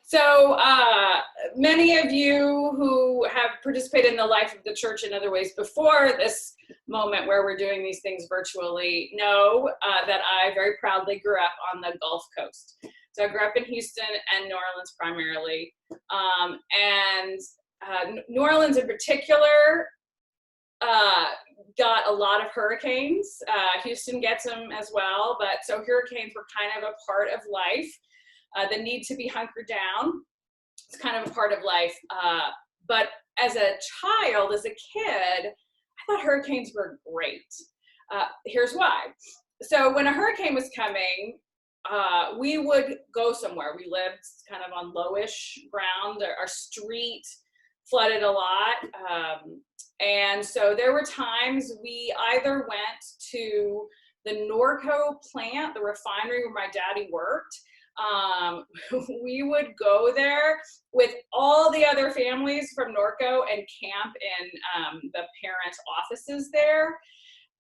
So many of you who have participated in the life of the church in other ways before this moment where we're doing these things virtually know that I very proudly grew up on the Gulf Coast. So I grew up in Houston and New Orleans primarily. New Orleans in particular got a lot of hurricanes. Houston gets them as well, but so hurricanes were kind of a part of life. The need to be hunkered down, it's kind of a part of life. But as a child, as a kid, I thought hurricanes were great. Here's why. So when a hurricane was coming, we would go somewhere. We lived kind of on lowish ground. Our street flooded a lot. And so there were times we either went to the Norco plant, the refinery where my daddy worked. We would go there with all the other families from Norco and camp in the parent offices there.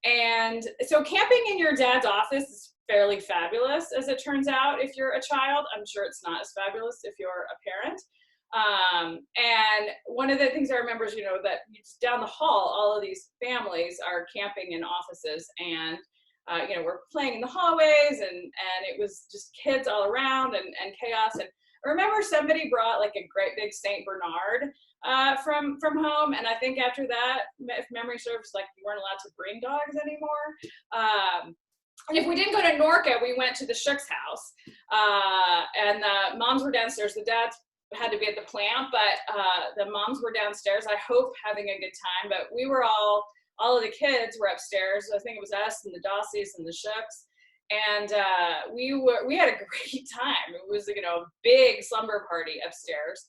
And so camping in your dad's office is fairly fabulous, as it turns out, if you're a child. I'm sure it's not as fabulous if you're a parent. And one of the things I remember is, that just down the hall, all of these families are camping in offices, and we're playing in the hallways, and it was just kids all around and chaos. And I remember somebody brought like a great big Saint Bernard from home, and I think after that, if memory serves, like you weren't allowed to bring dogs anymore. And if we didn't go to Norca, we went to the Shook's house, and the moms were downstairs. The dads had to be at the plant, but the moms were downstairs, I hope having a good time. But we were all of the kids were upstairs. I think it was us and the Dossies and the Shooks. And we had a great time. It was, a big slumber party upstairs.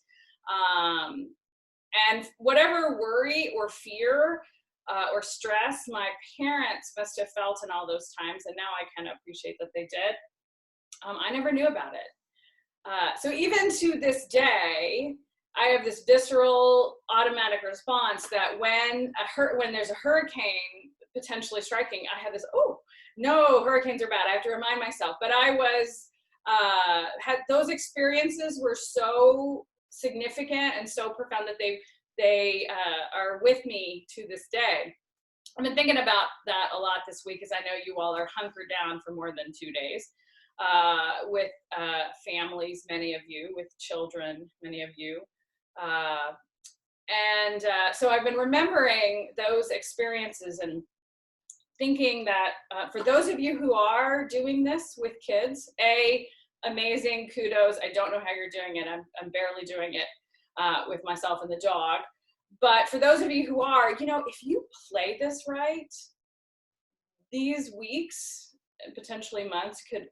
And whatever worry or fear or stress my parents must have felt in all those times, and now I kind of appreciate that they did, I never knew about it. So even to this day, I have this visceral automatic response that when there's a hurricane potentially striking, I have this, oh, no, hurricanes are bad. I have to remind myself. But I had those experiences were so significant and so profound that they are with me to this day. I've been thinking about that a lot this week, as I know you all are hunkered down for more than 2 days with families, many of you, with children, many of you. So I've been remembering those experiences and thinking that for those of you who are doing this with kids, amazing, kudos. I don't know how you're doing it. I'm barely doing it with myself and the dog. But for those of you who are, if you play this right, these weeks and potentially months could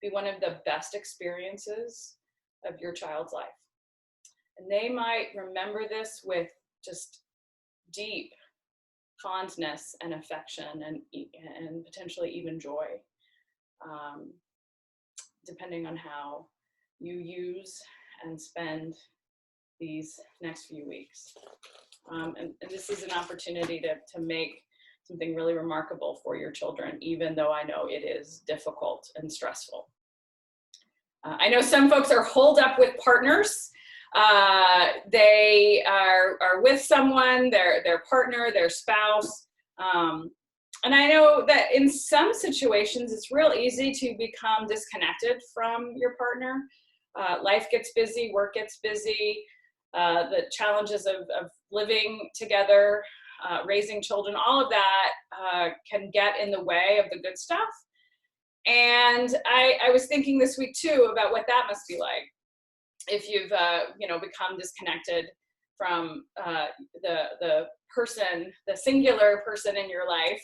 be one of the best experiences of your child's life. And they might remember this with just deep fondness and affection and potentially even joy, depending on how you use and spend these next few weeks. And this is an opportunity to make something really remarkable for your children, even though I know it is difficult and stressful. I know some folks are holed up with partners. They are with someone, their partner, their spouse. And I know that in some situations, it's real easy to become disconnected from your partner. Life gets busy, work gets busy. The challenges of living together, raising children, all of that can get in the way of the good stuff. And I was thinking this week too about what that must be like if you've become disconnected from the person, the singular person in your life,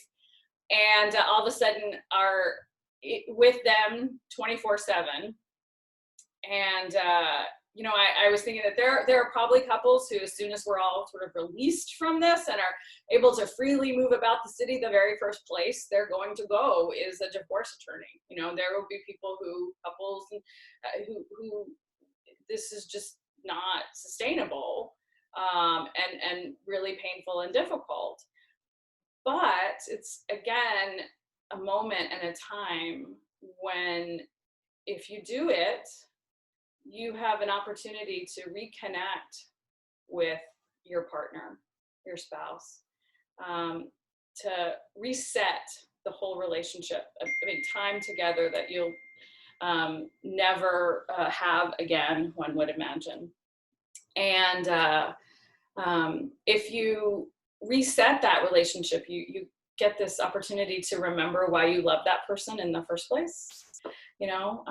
and all of a sudden are with them 24/7. And I was thinking that there are probably couples who, as soon as we're all sort of released from this and are able to freely move about the city, the very first place they're going to go is a divorce attorney. There will be couples who this is just not sustainable, and really painful and difficult. But it's, again, a moment and a time when, if you do it, you have an opportunity to reconnect with your partner, your spouse, to reset the whole relationship. I mean, time together that you'll never have again, one would imagine. And if you reset that relationship, you get this opportunity to remember why you love that person in the first place, you know,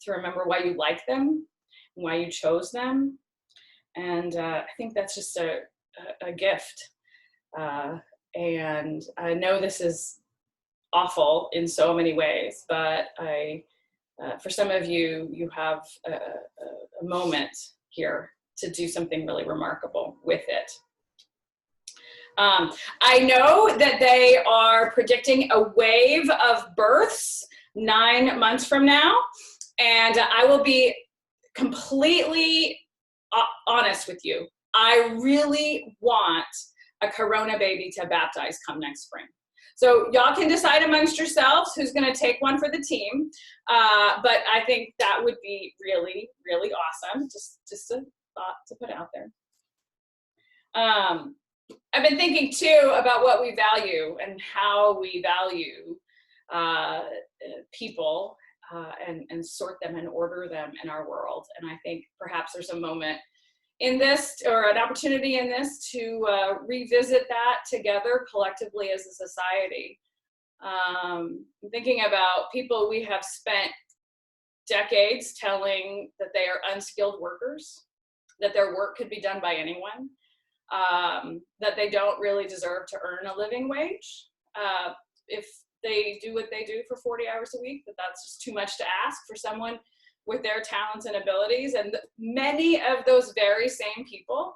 to remember why you like them and why you chose them. And I think that's just a gift. And I know this is awful in so many ways, but for some of you, you have a moment here to do something really remarkable with it. I know that they are predicting a wave of births 9 months from now, and I will be completely honest with you. I really want a Corona baby to baptize come next spring. So y'all can decide amongst yourselves who's going to take one for the team. But I think that would be really, really awesome. Just a thought to put out there. I've been thinking too about what we value and how we value people and sort them and order them in our world. And I think perhaps there's a moment in this, or an opportunity in this, to revisit that together collectively as a society. I'm thinking about people we have spent decades telling that they are unskilled workers, that their work could be done by anyone, that they don't really deserve to earn a living wage. If they do what they do for 40 hours a week, that's just too much to ask for someone with their talents and abilities. And many of those very same people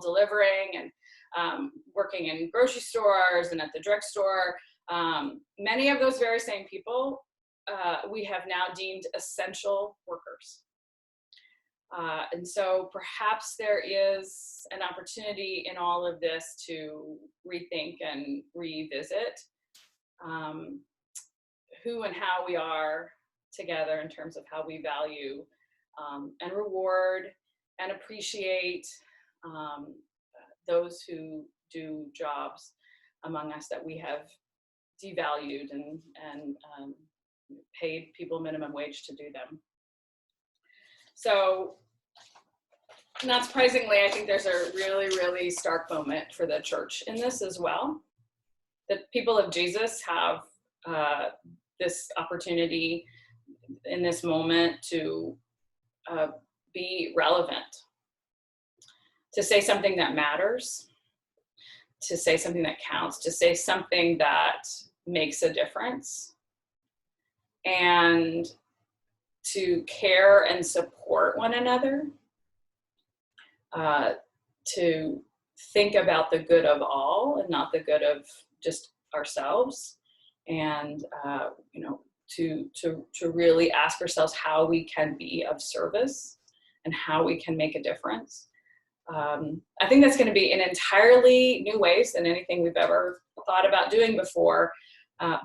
delivering and working in grocery stores and at the drugstore, many of those very same people we have now deemed essential workers. And so perhaps there is an opportunity in all of this to rethink and revisit who and how we are together in terms of how we value and reward and appreciate those who do jobs among us that we have devalued and paid people minimum wage to do them. So, not surprisingly, I think there's a really, really stark moment for the church in this as well. The people of Jesus have this opportunity in this moment to be relevant, to say something that matters, to say something that counts, to say something that makes a difference, and to care and support one another, to think about the good of all and not the good of just ourselves, and to really ask ourselves how we can be of service and how we can make a difference. I think that's going to be in entirely new ways than anything we've ever thought about doing before.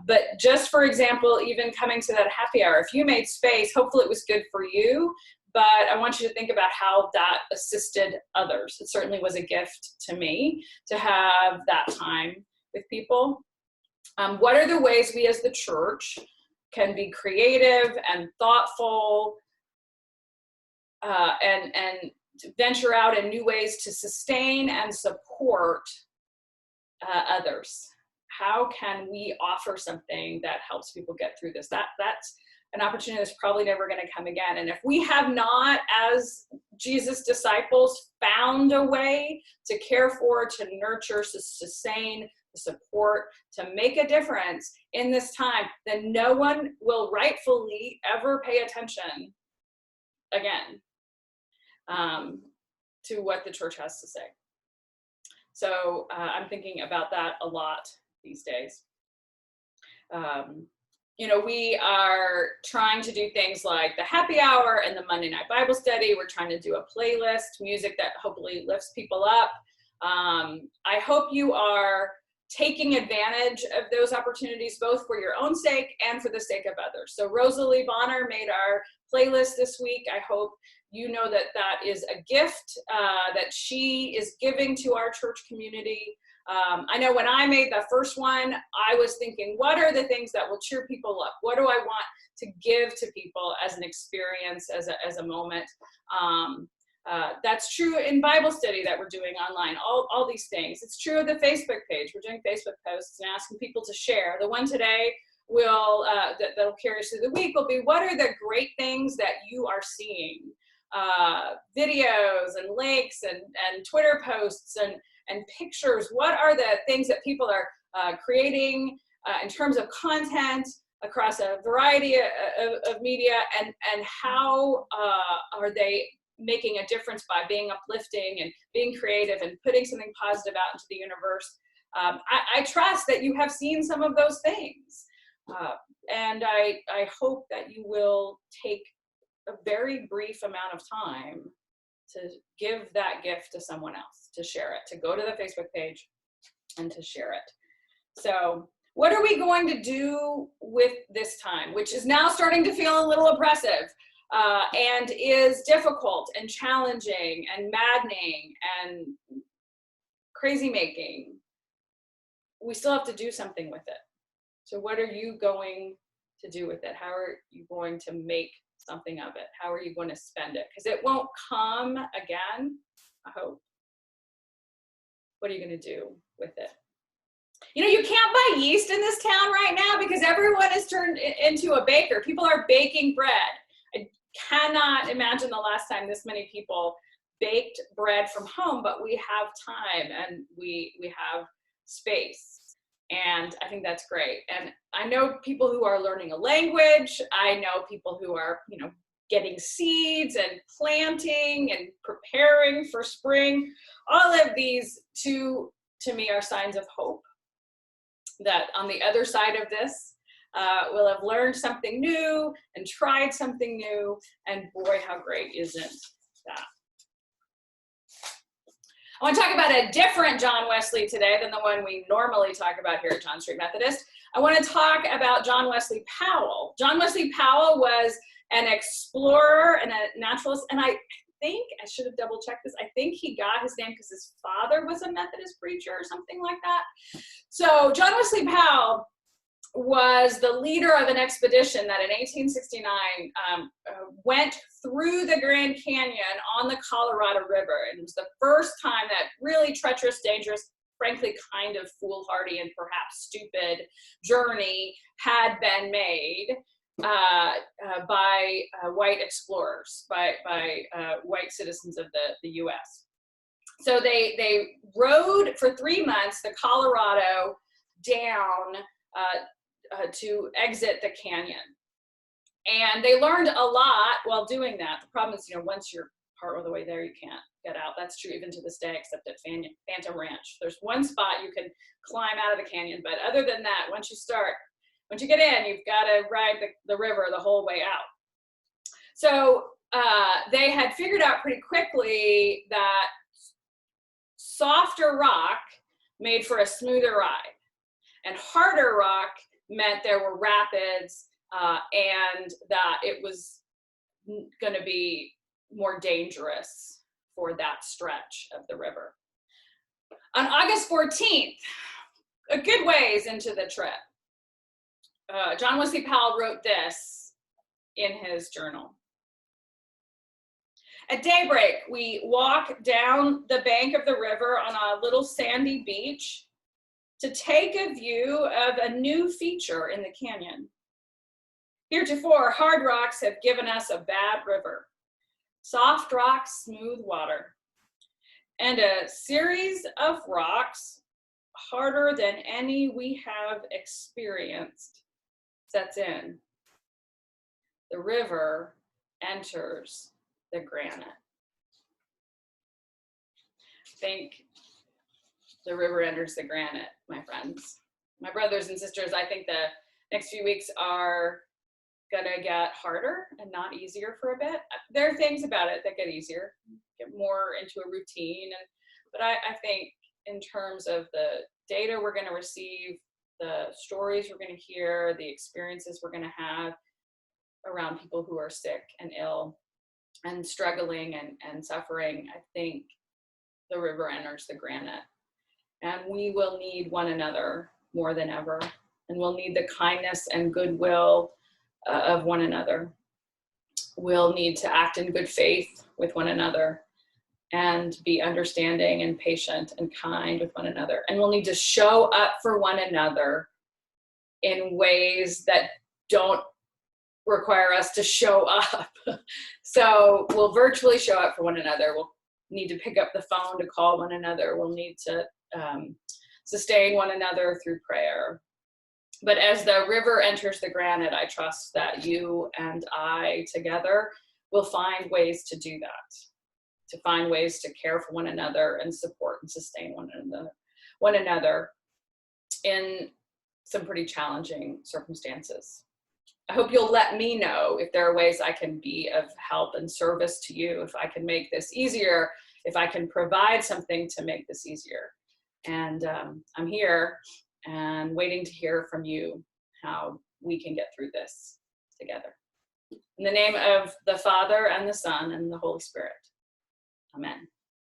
But just for example, even coming to that happy hour, if you made space, hopefully it was good for you, but I want you to think about how that assisted others. It certainly was a gift to me to have that time with people. What are the ways we as the church can be creative and thoughtful and venture out in new ways to sustain and support others? How can we offer something that helps people get through this? That's an opportunity that's probably never going to come again. And if we have not, as Jesus' disciples, found a way to care for, to nurture, to sustain, to support, to make a difference in this time, then no one will rightfully ever pay attention again to what the church has to say. So I'm thinking about that a lot these days. We are trying to do things like the happy hour and the Monday night Bible study. We're trying to do a playlist, music that hopefully lifts people up. I hope you are taking advantage of those opportunities, both for your own sake and for the sake of others. So Rosalie Bonner made our playlist this week. I hope you know that that is a gift that she is giving to our church community. I know when I made the first one, I was thinking, what are the things that will cheer people up? What do I want to give to people as an experience, as a moment? That's true in Bible study that we're doing online, all these things. It's true of the Facebook page. We're doing Facebook posts and asking people to share. The one today will that'll carry us through the week will be, what are the great things that you are seeing? Videos and links and Twitter posts and pictures. What are the things that people are creating in terms of content across a variety of media, and how are they making a difference by being uplifting and being creative and putting something positive out into the universe? I trust that you have seen some of those things, and I hope that you will take a very brief amount of time to give that gift to someone else, to share it, to go to the Facebook page and to share it. So what are we going to do with this time, which is now starting to feel a little oppressive and is difficult and challenging and maddening and crazy making? We still have to do something with it. So what are you going to do with it? How are you going to make something of it? How are you going to spend it? Because it won't come again, I hope. What are you going to do with it? You know, you can't buy yeast in this town right now because everyone has turned into a baker. People are baking bread. I cannot imagine the last time this many people baked bread from home, but we have time and we have space. And I think that's great. And I know people who are learning a language. I know people who are, getting seeds and planting and preparing for spring. All of these, to me, are signs of hope. That on the other side of this, we'll have learned something new and tried something new. And boy, how great isn't that? I want to talk about a different John Wesley today than the one we normally talk about here at John Street Methodist. I want to talk about John Wesley Powell. John Wesley Powell was an explorer and a naturalist, and I think, I should have double checked this, I think he got his name because his father was a Methodist preacher or something like that. So John Wesley Powell was the leader of an expedition that in 1869 went through the Grand Canyon on the Colorado River. And it was the first time that really treacherous, dangerous, frankly kind of foolhardy and perhaps stupid journey had been made by white explorers, by white citizens of the U.S. So they rode for 3 months the Colorado down to exit the canyon. And they learned a lot while doing that. The problem is, once you're part of the way there, you can't get out. That's true even to this day, except at Phantom Ranch. There's one spot you can climb out of the canyon, but other than that, once you get in, you've got to ride the river the whole way out. So they had figured out pretty quickly that softer rock made for a smoother ride, and harder rock meant there were rapids and that it was going to be more dangerous for that stretch of the river. On August 14th, a good ways into the trip, John Wesley Powell wrote this in his journal. At daybreak, we walk down the bank of the river on a little sandy beach to take a view of a new feature in the canyon. Heretofore, hard rocks have given us a bad river, soft rocks, smooth water, and a series of rocks harder than any we have experienced sets in. The river enters the granite. Think the river enters the granite, my friends. My brothers and sisters, I think the next few weeks are gonna get harder and not easier for a bit. There are things about it that get easier, get more into a routine, but I think in terms of the data we're gonna receive, the stories we're gonna hear, the experiences we're gonna have, around people who are sick and ill and struggling and suffering, I think the river enters the granite. And we will need one another more than ever. And we'll need the kindness and goodwill of one another. We'll need to act in good faith with one another and be understanding and patient and kind with one another. And we'll need to show up for one another in ways that don't require us to show up. So we'll virtually show up for one another. We'll need to pick up the phone to call one another. We'll need to sustain one another through prayer. But as the river enters the granite, I trust that you and I together will find ways to do that, to find ways to care for one another and support and sustain one another in some pretty challenging circumstances. I hope you'll let me know if there are ways I can be of help and service to you, if I can make this easier, if I can provide something to make this easier. And I'm here and waiting to hear from you how we can get through this together. In the name of the Father and the Son and the Holy Spirit. Amen.